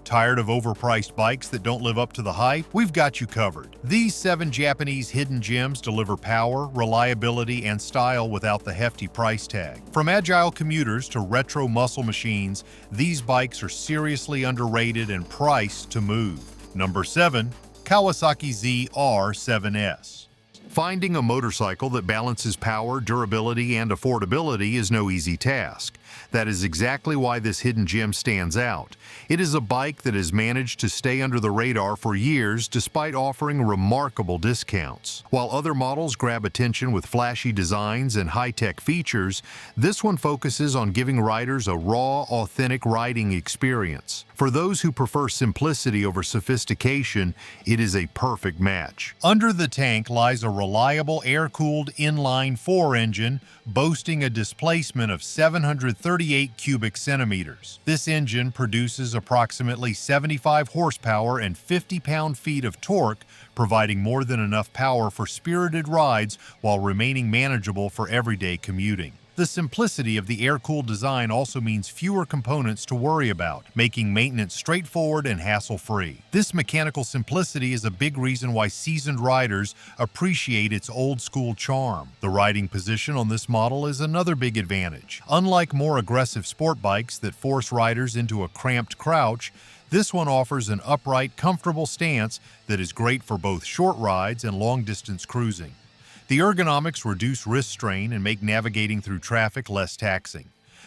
Tired of overpriced bikes that don't live up to the hype? We've got you covered. These 7 Japanese hidden gems deliver power, reliability, and style without the hefty price tag. From agile commuters to retro muscle machines, these bikes are seriously underrated and priced to move. Number 7. Kawasaki ZR-7S. Finding a motorcycle that balances power, durability, and affordability is no easy task. That is exactly why this hidden gem stands out. It is a bike that has managed to stay under the radar for years despite offering remarkable discounts. While other models grab attention with flashy designs and high-tech features, this one focuses on giving riders a raw, authentic riding experience. For those who prefer simplicity over sophistication, it is a perfect match. Under the tank lies a reliable air-cooled inline-4 engine boasting a displacement of 738 cubic centimeters. This engine produces approximately 75 horsepower and 50 pound-feet of torque, providing more than enough power for spirited rides while remaining manageable for everyday commuting. The simplicity of the air-cooled design also means fewer components to worry about, making maintenance straightforward and hassle-free. This mechanical simplicity is a big reason why seasoned riders appreciate its old-school charm. The riding position on this model is another big advantage. Unlike more aggressive sport bikes that force riders into a cramped crouch, this one offers an upright, comfortable stance that is great for both short rides and long-distance cruising. The ergonomics reduce wrist strain and make navigating through traffic less taxing.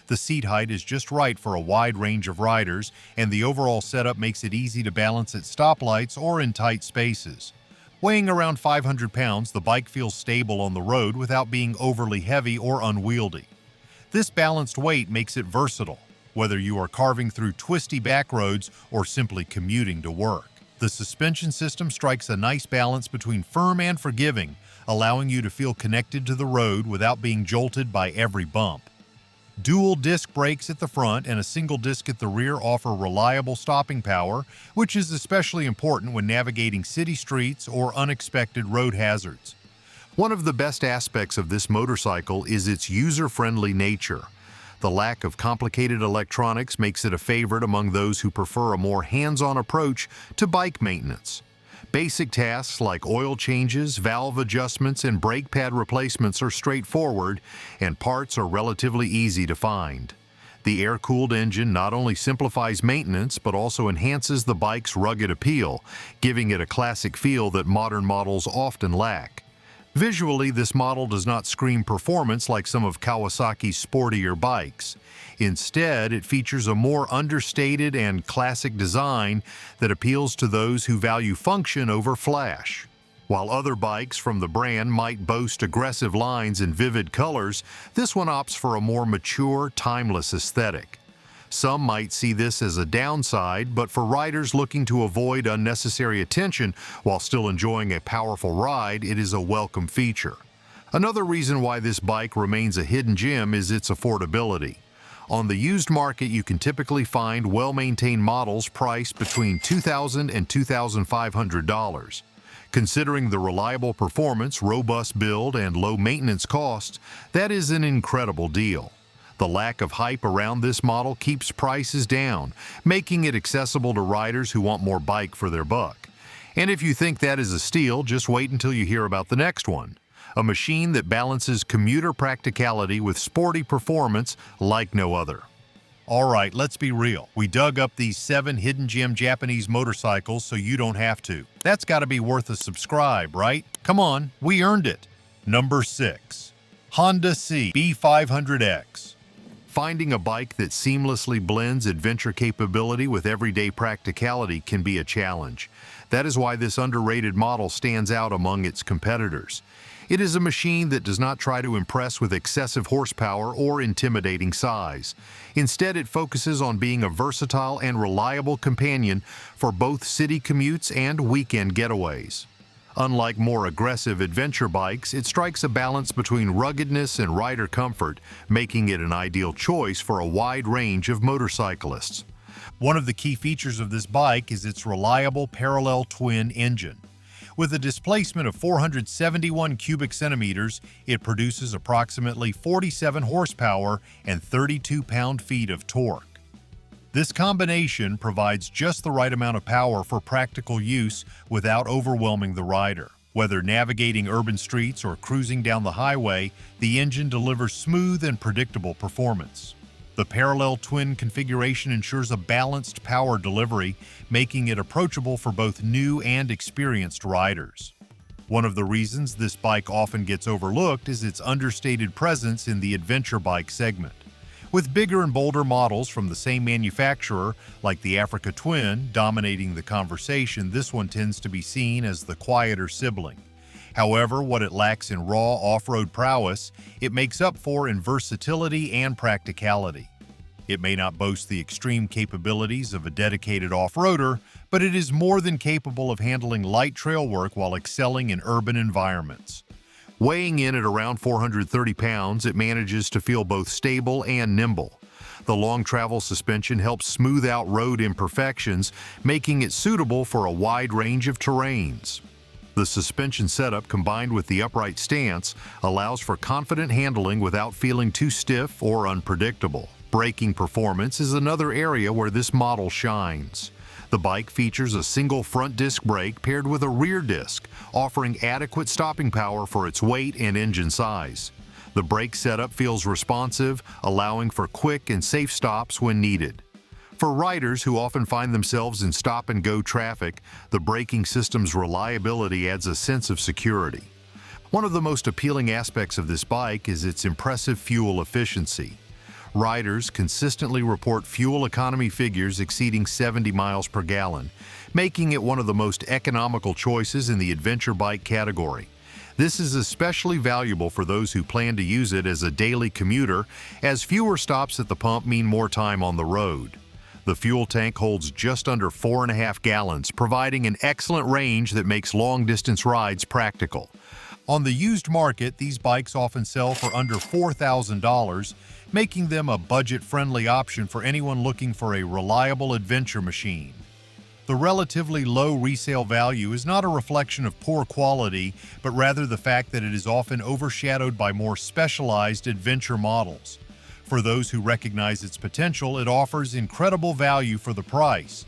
The seat height is just right for a wide range of riders, and the overall setup makes it easy to balance at stoplights or in tight spaces. Weighing around 500 pounds, the bike feels stable on the road without being overly heavy or unwieldy. This balanced weight makes it versatile, whether you are carving through twisty back roads or simply commuting to work. The suspension system strikes a nice balance between firm and forgiving, allowing you to feel connected to the road without being jolted by every bump. Dual disc brakes at the front and a single disc at the rear offer reliable stopping power, which is especially important when navigating city streets or unexpected road hazards. One of the best aspects of this motorcycle is its user-friendly nature. The lack of complicated electronics makes it a favorite among those who prefer a more hands-on approach to bike maintenance. Basic tasks like oil changes, valve adjustments, and brake pad replacements are straightforward, and parts are relatively easy to find. The air-cooled engine not only simplifies maintenance but also enhances the bike's rugged appeal, giving it a classic feel that modern models often lack. Visually, this model does not scream performance like some of Kawasaki's sportier bikes. Instead, it features a more understated and classic design that appeals to those who value function over flash. While other bikes from the brand might boast aggressive lines and vivid colors, this one opts for a more mature, timeless aesthetic. Some might see this as a downside, but for riders looking to avoid unnecessary attention while still enjoying a powerful ride, it is a welcome feature. Another reason why this bike remains a hidden gem is its affordability. On the used market, you can typically find well-maintained models priced between $2,000 and $2,500. Considering the reliable performance, robust build, and low maintenance costs, that is an incredible deal. The lack of hype around this model keeps prices down, making it accessible to riders who want more bike for their buck. And if you think that is a steal, just wait until you hear about the next one. A machine that balances commuter practicality with sporty performance like no other. Alright, let's be real. We dug up these 7 hidden gem Japanese motorcycles so you don't have to. That's gotta be worth a subscribe, right? Come on, we earned it. Number 6. Honda CB500X. Finding a bike that seamlessly blends adventure capability with everyday practicality can be a challenge. That is why this underrated model stands out among its competitors. It is a machine that does not try to impress with excessive horsepower or intimidating size. Instead, it focuses on being a versatile and reliable companion for both city commutes and weekend getaways. Unlike more aggressive adventure bikes, it strikes a balance between ruggedness and rider comfort, making it an ideal choice for a wide range of motorcyclists. One of the key features of this bike is its reliable parallel twin engine. With a displacement of 471 cubic centimeters, it produces approximately 47 horsepower and 32 pound-feet of torque. This combination provides just the right amount of power for practical use without overwhelming the rider. Whether navigating urban streets or cruising down the highway, the engine delivers smooth and predictable performance. The parallel twin configuration ensures a balanced power delivery, making it approachable for both new and experienced riders. One of the reasons this bike often gets overlooked is its understated presence in the adventure bike segment. With bigger and bolder models from the same manufacturer, like the Africa Twin, dominating the conversation, this one tends to be seen as the quieter sibling. However, what it lacks in raw off-road prowess, it makes up for in versatility and practicality. It may not boast the extreme capabilities of a dedicated off-roader, but it is more than capable of handling light trail work while excelling in urban environments. Weighing in at around 430 pounds, it manages to feel both stable and nimble. The long travel suspension helps smooth out road imperfections, making it suitable for a wide range of terrains. The suspension setup combined with the upright stance allows for confident handling without feeling too stiff or unpredictable. Braking performance is another area where this model shines. The bike features a single front disc brake paired with a rear disc, offering adequate stopping power for its weight and engine size. The brake setup feels responsive, allowing for quick and safe stops when needed. For riders who often find themselves in stop-and-go traffic, the braking system's reliability adds a sense of security. One of the most appealing aspects of this bike is its impressive fuel efficiency. Riders consistently report fuel economy figures exceeding 70 miles per gallon, making it one of the most economical choices in the adventure bike category. This is especially valuable for those who plan to use it as a daily commuter, as fewer stops at the pump mean more time on the road. The fuel tank holds just under 4.5 gallons, providing an excellent range that makes long-distance rides practical. On the used market, these bikes often sell for under $4,000, making them a budget-friendly option for anyone looking for a reliable adventure machine. The relatively low resale value is not a reflection of poor quality, but rather the fact that it is often overshadowed by more specialized adventure models. For those who recognize its potential, it offers incredible value for the price.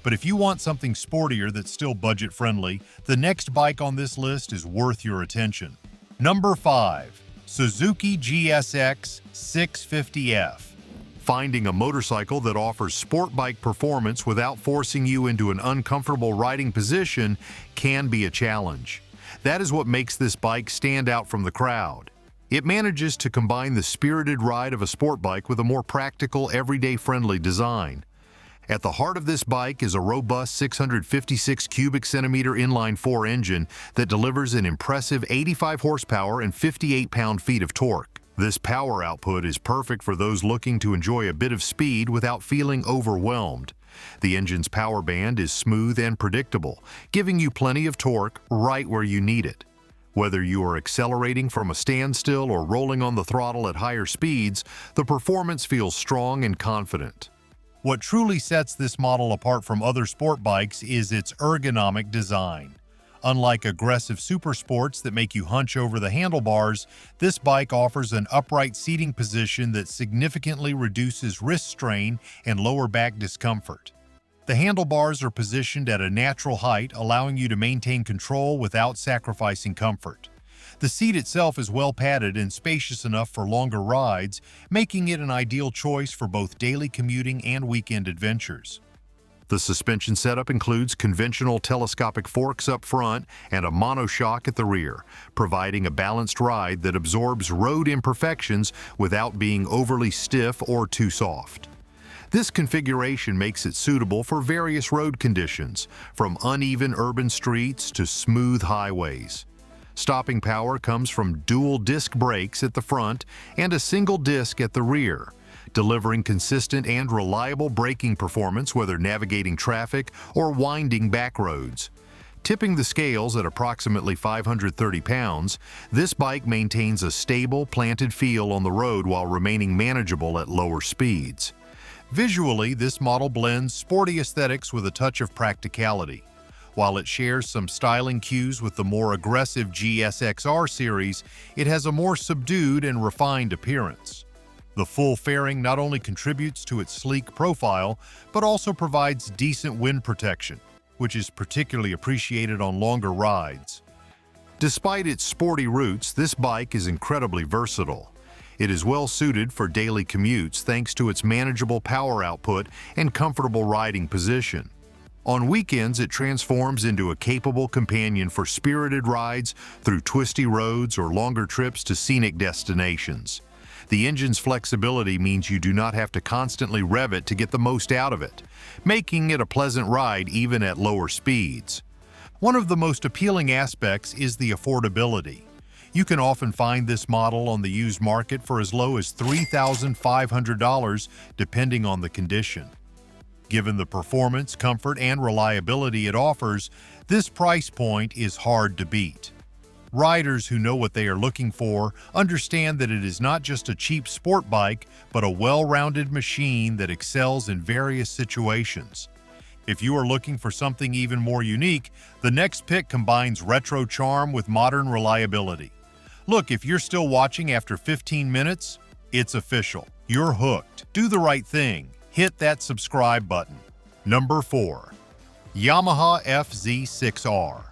But if you want something sportier that's still budget-friendly, the next bike on this list is worth your attention. Number 5. Suzuki GSX 650F. Finding a motorcycle that offers sport bike performance without forcing you into an uncomfortable riding position can be a challenge. That is what makes this bike stand out from the crowd. It manages to combine the spirited ride of a sport bike with a more practical, everyday-friendly design. At the heart of this bike is a robust 656 cubic centimeter inline-4 engine that delivers an impressive 85 horsepower and 58 pound-feet of torque. This power output is perfect for those looking to enjoy a bit of speed without feeling overwhelmed. The engine's power band is smooth and predictable, giving you plenty of torque right where you need it. Whether you are accelerating from a standstill or rolling on the throttle at higher speeds, the performance feels strong and confident. What truly sets this model apart from other sport bikes is its ergonomic design. Unlike aggressive super sports that make you hunch over the handlebars, this bike offers an upright seating position that significantly reduces wrist strain and lower back discomfort. The handlebars are positioned at a natural height, allowing you to maintain control without sacrificing comfort. The seat itself is well padded and spacious enough for longer rides, making it an ideal choice for both daily commuting and weekend adventures. The suspension setup includes conventional telescopic forks up front and a monoshock at the rear, providing a balanced ride that absorbs road imperfections without being overly stiff or too soft. This configuration makes it suitable for various road conditions, from uneven urban streets to smooth highways. Stopping power comes from dual disc brakes at the front and a single disc at the rear, delivering consistent and reliable braking performance whether navigating traffic or winding back roads. Tipping the scales at approximately 530 pounds, this bike maintains a stable, planted feel on the road while remaining manageable at lower speeds. Visually, this model blends sporty aesthetics with a touch of practicality. While it shares some styling cues with the more aggressive GSX-R series, it has a more subdued and refined appearance. The full fairing not only contributes to its sleek profile, but also provides decent wind protection, which is particularly appreciated on longer rides. Despite its sporty roots, this bike is incredibly versatile. It is well suited for daily commutes thanks to its manageable power output and comfortable riding position. On weekends, it transforms into a capable companion for spirited rides through twisty roads or longer trips to scenic destinations. The engine's flexibility means you do not have to constantly rev it to get the most out of it, making it a pleasant ride even at lower speeds. One of the most appealing aspects is the affordability. You can often find this model on the used market for as low as $3,500 depending on the condition. Given the performance, comfort, and reliability it offers, this price point is hard to beat. Riders who know what they are looking for understand that it is not just a cheap sport bike, but a well-rounded machine that excels in various situations. If you are looking for something even more unique, the next pick combines retro charm with modern reliability. Look, if you're still watching after 15 minutes, it's official. You're hooked. Do the right thing. Hit that subscribe button. Number 4. Yamaha FZ6R.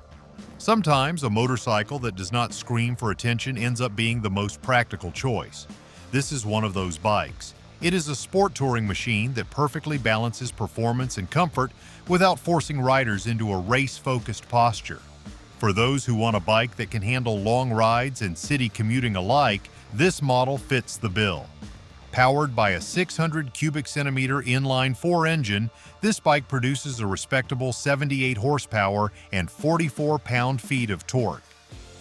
Sometimes a motorcycle that does not scream for attention ends up being the most practical choice. This is one of those bikes. It is a sport touring machine that perfectly balances performance and comfort without forcing riders into a race-focused posture. For those who want a bike that can handle long rides and city commuting alike, this model fits the bill. Powered by a 600 cubic centimeter inline-4 engine, this bike produces a respectable 78 horsepower and 44 pound-feet of torque.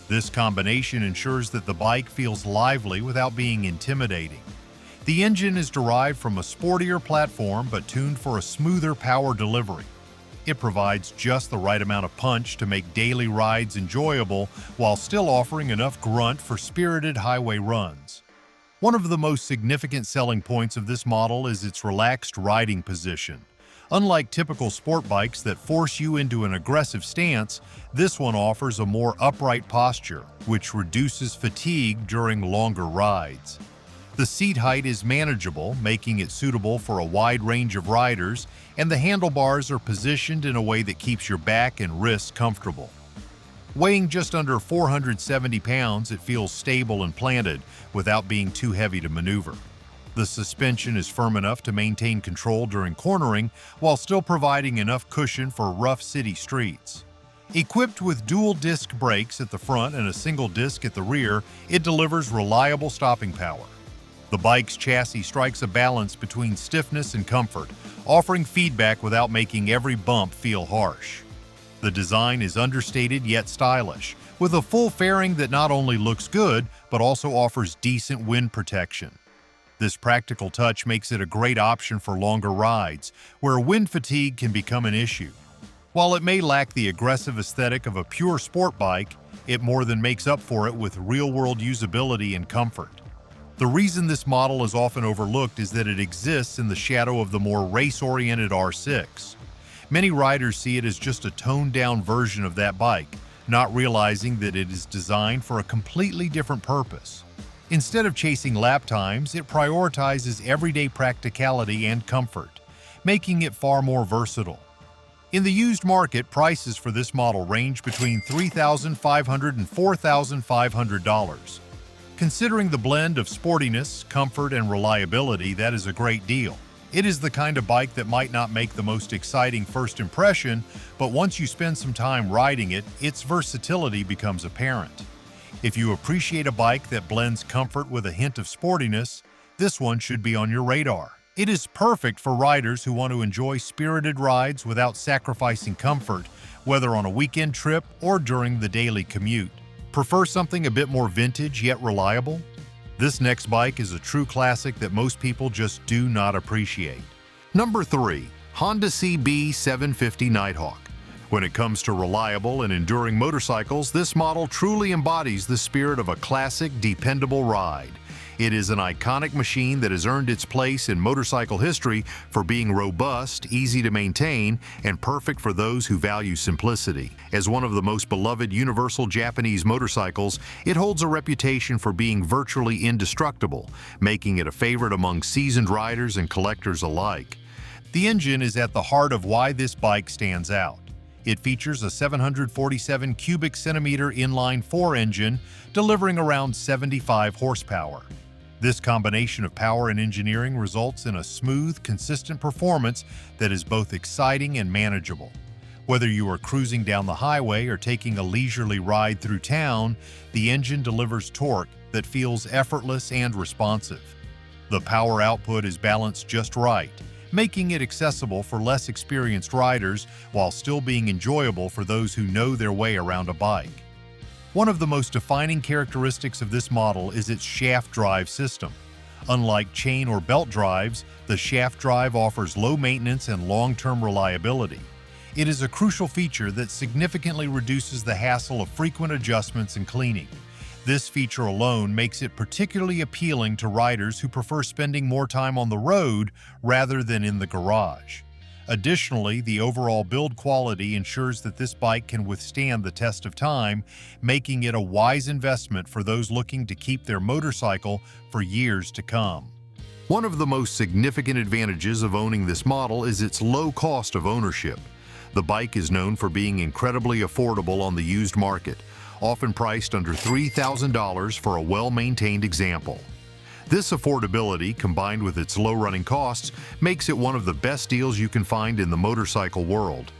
This combination ensures that the bike feels lively without being intimidating. The engine is derived from a sportier platform but tuned for a smoother power delivery. It provides just the right amount of punch to make daily rides enjoyable while still offering enough grunt for spirited highway runs. One of the most significant selling points of this model is its relaxed riding position. Unlike typical sport bikes that force you into an aggressive stance, this one offers a more upright posture, which reduces fatigue during longer rides. The seat height is manageable, making it suitable for a wide range of riders, and the handlebars are positioned in a way that keeps your back and wrists comfortable. Weighing just under 470 pounds, it feels stable and planted without being too heavy to maneuver. The suspension is firm enough to maintain control during cornering while still providing enough cushion for rough city streets. Equipped with dual disc brakes at the front and a single disc at the rear, it delivers reliable stopping power. The bike's chassis strikes a balance between stiffness and comfort, offering feedback without making every bump feel harsh. The design is understated yet stylish, with a full fairing that not only looks good, but also offers decent wind protection. This practical touch makes it a great option for longer rides, where wind fatigue can become an issue. While it may lack the aggressive aesthetic of a pure sport bike, it more than makes up for it with real-world usability and comfort. The reason this model is often overlooked is that it exists in the shadow of the more race-oriented R6. Many riders see it as just a toned-down version of that bike, not realizing that it is designed for a completely different purpose. Instead of chasing lap times, it prioritizes everyday practicality and comfort, making it far more versatile. In the used market, prices for this model range between $3,500 and $4,500. Considering the blend of sportiness, comfort, and reliability, that is a great deal. It is the kind of bike that might not make the most exciting first impression, but once you spend some time riding it, its versatility becomes apparent. If you appreciate a bike that blends comfort with a hint of sportiness, this one should be on your radar. It is perfect for riders who want to enjoy spirited rides without sacrificing comfort, whether on a weekend trip or during the daily commute. Prefer something a bit more vintage yet reliable? This next bike is a true classic that most people just do not appreciate. Number 3. Honda CB 750 Nighthawk. When it comes to reliable and enduring motorcycles, this model truly embodies the spirit of a classic, dependable ride. It is an iconic machine that has earned its place in motorcycle history for being robust, easy to maintain, and perfect for those who value simplicity. As one of the most beloved universal Japanese motorcycles, it holds a reputation for being virtually indestructible, making it a favorite among seasoned riders and collectors alike. The engine is at the heart of why this bike stands out. It features a 747 cubic centimeter inline-4 engine, delivering around 75 horsepower. This combination of power and engineering results in a smooth, consistent performance that is both exciting and manageable. Whether you are cruising down the highway or taking a leisurely ride through town, the engine delivers torque that feels effortless and responsive. The power output is balanced just right, making it accessible for less experienced riders while still being enjoyable for those who know their way around a bike. One of the most defining characteristics of this model is its shaft drive system. Unlike chain or belt drives, the shaft drive offers low maintenance and long-term reliability. It is a crucial feature that significantly reduces the hassle of frequent adjustments and cleaning. This feature alone makes it particularly appealing to riders who prefer spending more time on the road rather than in the garage. Additionally, the overall build quality ensures that this bike can withstand the test of time, making it a wise investment for those looking to keep their motorcycle for years to come. One of the most significant advantages of owning this model is its low cost of ownership. The bike is known for being incredibly affordable on the used market, often priced under $3,000 for a well-maintained example. This affordability, combined with its low running costs, makes it one of the best deals you can find in the motorcycle world.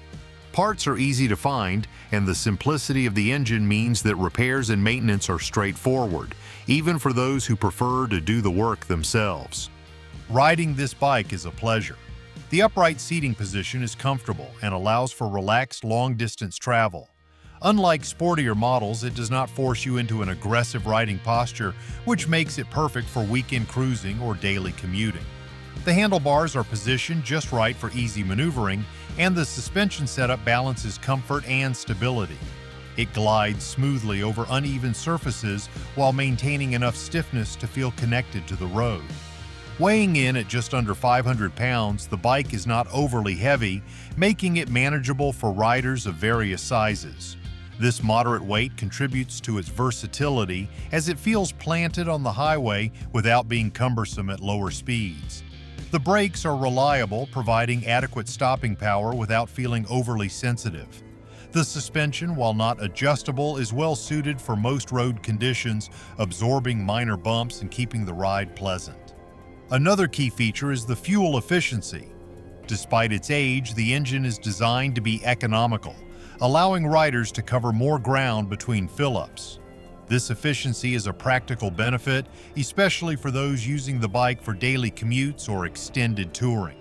Parts are easy to find, and the simplicity of the engine means that repairs and maintenance are straightforward, even for those who prefer to do the work themselves. Riding this bike is a pleasure. The upright seating position is comfortable and allows for relaxed long-distance travel. Unlike sportier models, it does not force you into an aggressive riding posture, which makes it perfect for weekend cruising or daily commuting. The handlebars are positioned just right for easy maneuvering, and the suspension setup balances comfort and stability. It glides smoothly over uneven surfaces while maintaining enough stiffness to feel connected to the road. Weighing in at just under 500 pounds, the bike is not overly heavy, making it manageable for riders of various sizes. This moderate weight contributes to its versatility as it feels planted on the highway without being cumbersome at lower speeds. The brakes are reliable, providing adequate stopping power without feeling overly sensitive. The suspension, while not adjustable, is well suited for most road conditions, absorbing minor bumps and keeping the ride pleasant. Another key feature is the fuel efficiency. Despite its age, the engine is designed to be economical, allowing riders to cover more ground between fill-ups. This efficiency is a practical benefit, especially for those using the bike for daily commutes or extended touring.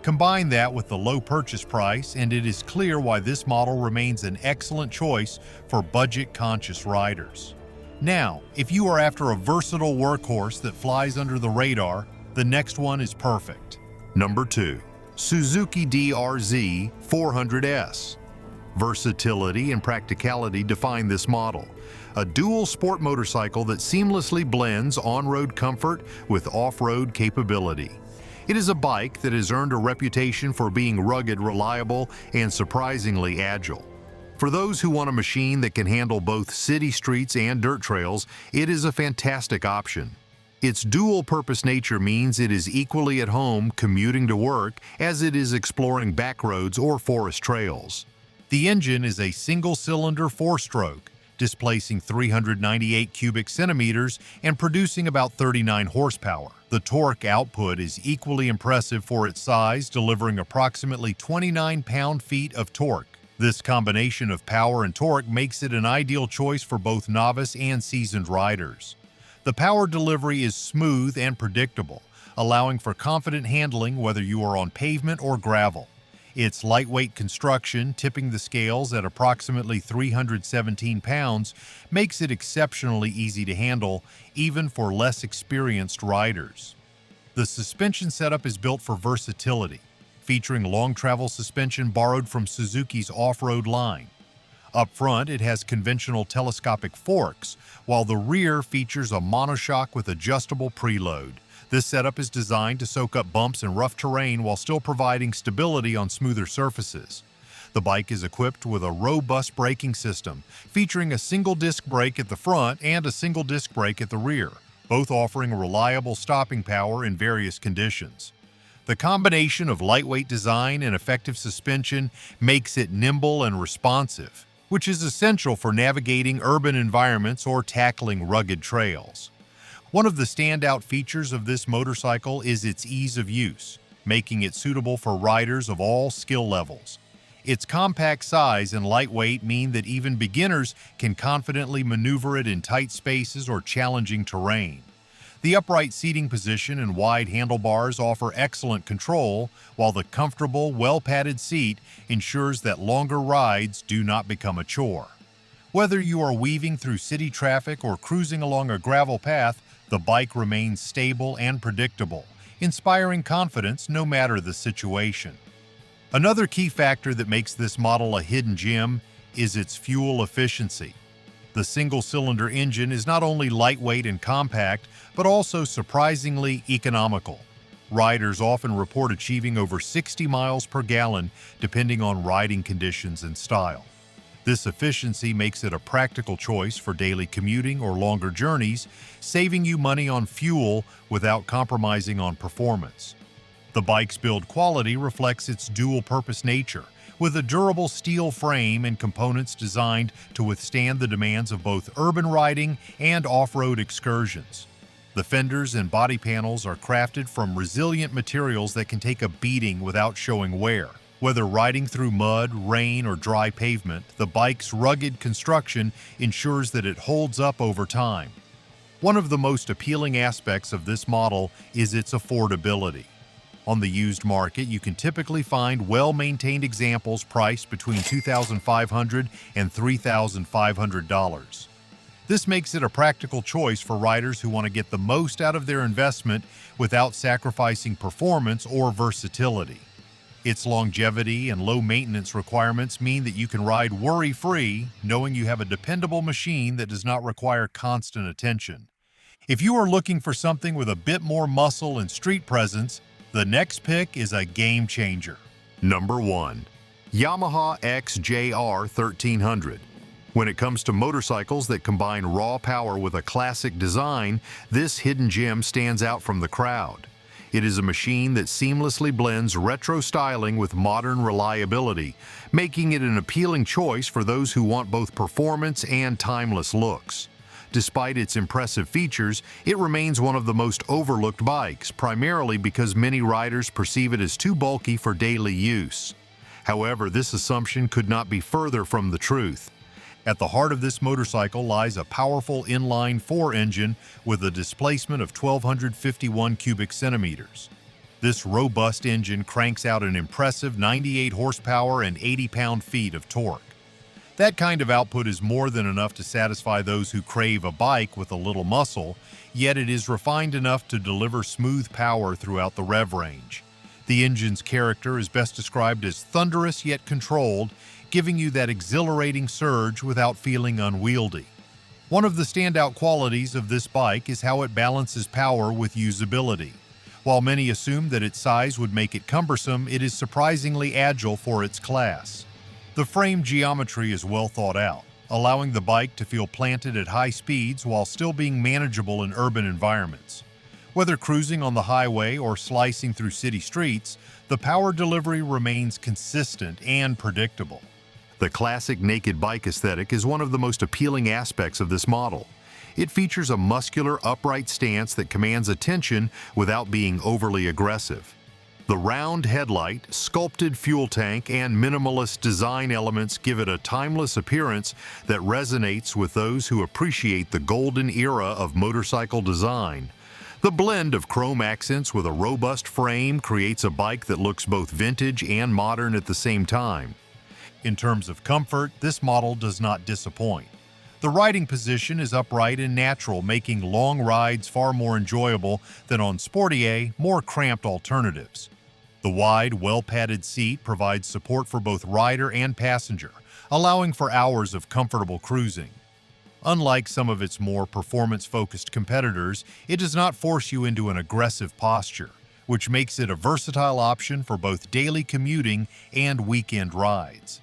Combine that with the low purchase price, and it is clear why this model remains an excellent choice for budget-conscious riders. Now, if you are after a versatile workhorse that flies under the radar, the next one is perfect. Number 2. Suzuki DR-Z 400S. Versatility and practicality define this model, a dual sport motorcycle that seamlessly blends on-road comfort with off-road capability. It is a bike that has earned a reputation for being rugged, reliable, and surprisingly agile. For those who want a machine that can handle both city streets and dirt trails, it is a fantastic option. Its dual-purpose nature means it is equally at home commuting to work as it is exploring backroads or forest trails. The engine is a single-cylinder 4-stroke, displacing 398 cubic centimeters and producing about 39 horsepower. The torque output is equally impressive for its size, delivering approximately 29 pound-feet of torque. This combination of power and torque makes it an ideal choice for both novice and seasoned riders. The power delivery is smooth and predictable, allowing for confident handling whether you are on pavement or gravel. Its lightweight construction, tipping the scales at approximately 317 pounds, makes it exceptionally easy to handle, even for less experienced riders. The suspension setup is built for versatility, featuring long travel suspension borrowed from Suzuki's off-road line. Up front, it has conventional telescopic forks, while the rear features a monoshock with adjustable preload. This setup is designed to soak up bumps in rough terrain while still providing stability on smoother surfaces. The bike is equipped with a robust braking system, featuring a single-disc brake at the front and a single-disc brake at the rear, both offering reliable stopping power in various conditions. The combination of lightweight design and effective suspension makes it nimble and responsive, which is essential for navigating urban environments or tackling rugged trails. One of the standout features of this motorcycle is its ease of use, making it suitable for riders of all skill levels. Its compact size and lightweight mean that even beginners can confidently maneuver it in tight spaces or challenging terrain. The upright seating position and wide handlebars offer excellent control, while the comfortable, well-padded seat ensures that longer rides do not become a chore. Whether you are weaving through city traffic or cruising along a gravel path, the bike remains stable and predictable, inspiring confidence no matter the situation. Another key factor that makes this model a hidden gem is its fuel efficiency. The single-cylinder engine is not only lightweight and compact, but also surprisingly economical. Riders often report achieving over 60 miles per gallon, depending on riding conditions and style. This efficiency makes it a practical choice for daily commuting or longer journeys, saving you money on fuel without compromising on performance. The bike's build quality reflects its dual-purpose nature, with a durable steel frame and components designed to withstand the demands of both urban riding and off-road excursions. The fenders and body panels are crafted from resilient materials that can take a beating without showing wear. Whether riding through mud, rain, or dry pavement, the bike's rugged construction ensures that it holds up over time. One of the most appealing aspects of this model is its affordability. On the used market, you can typically find well-maintained examples priced between $2,500 and $3,500. This makes it a practical choice for riders who want to get the most out of their investment without sacrificing performance or versatility. Its longevity and low maintenance requirements mean that you can ride worry-free, knowing you have a dependable machine that does not require constant attention. If you are looking for something with a bit more muscle and street presence, the next pick is a game changer. Number 1. Yamaha XJR 1300. When it comes to motorcycles that combine raw power with a classic design, this hidden gem stands out from the crowd. It is a machine that seamlessly blends retro styling with modern reliability, making it an appealing choice for those who want both performance and timeless looks. Despite its impressive features, it remains one of the most overlooked bikes, primarily because many riders perceive it as too bulky for daily use. However, this assumption could not be further from the truth. At the heart of this motorcycle lies a powerful inline-4 engine with a displacement of 1,251 cubic centimeters. This robust engine cranks out an impressive 98 horsepower and 80 pound-feet of torque. That kind of output is more than enough to satisfy those who crave a bike with a little muscle, yet it is refined enough to deliver smooth power throughout the rev range. The engine's character is best described as thunderous yet controlled, giving you that exhilarating surge without feeling unwieldy. One of the standout qualities of this bike is how it balances power with usability. While many assume that its size would make it cumbersome, it is surprisingly agile for its class. The frame geometry is well thought out, allowing the bike to feel planted at high speeds while still being manageable in urban environments. Whether cruising on the highway or slicing through city streets, the power delivery remains consistent and predictable. The classic naked bike aesthetic is one of the most appealing aspects of this model. It features a muscular, upright stance that commands attention without being overly aggressive. The round headlight, sculpted fuel tank, and minimalist design elements give it a timeless appearance that resonates with those who appreciate the golden era of motorcycle design. The blend of chrome accents with a robust frame creates a bike that looks both vintage and modern at the same time. In terms of comfort, this model does not disappoint. The riding position is upright and natural, making long rides far more enjoyable than on sportier, more cramped alternatives. The wide, well-padded seat provides support for both rider and passenger, allowing for hours of comfortable cruising. Unlike some of its more performance-focused competitors, it does not force you into an aggressive posture, which makes it a versatile option for both daily commuting and weekend rides.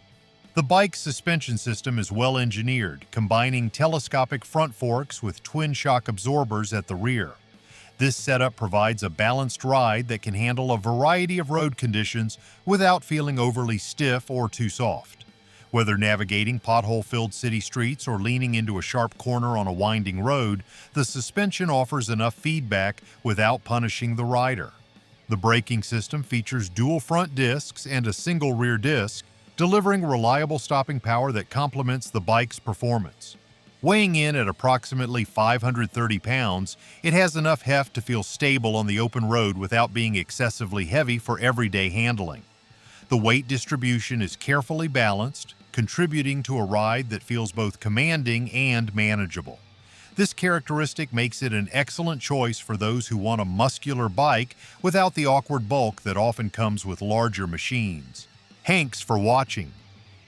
The bike's suspension system is well engineered, combining telescopic front forks with twin shock absorbers at the rear. This setup provides a balanced ride that can handle a variety of road conditions without feeling overly stiff or too soft. Whether navigating pothole-filled city streets or leaning into a sharp corner on a winding road, the suspension offers enough feedback without punishing the rider. The braking system features dual front discs and a single rear disc, delivering reliable stopping power that complements the bike's performance. Weighing in at approximately 530 pounds, it has enough heft to feel stable on the open road without being excessively heavy for everyday handling. The weight distribution is carefully balanced, contributing to a ride that feels both commanding and manageable. This characteristic makes it an excellent choice for those who want a muscular bike without the awkward bulk that often comes with larger machines. Thanks for watching.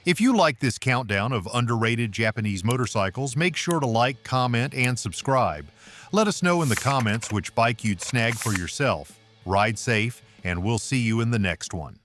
If you like this countdown of underrated Japanese motorcycles, make sure to like, comment, and subscribe. Let us know in the comments which bike you'd snag for yourself. Ride safe, and we'll see you in the next one.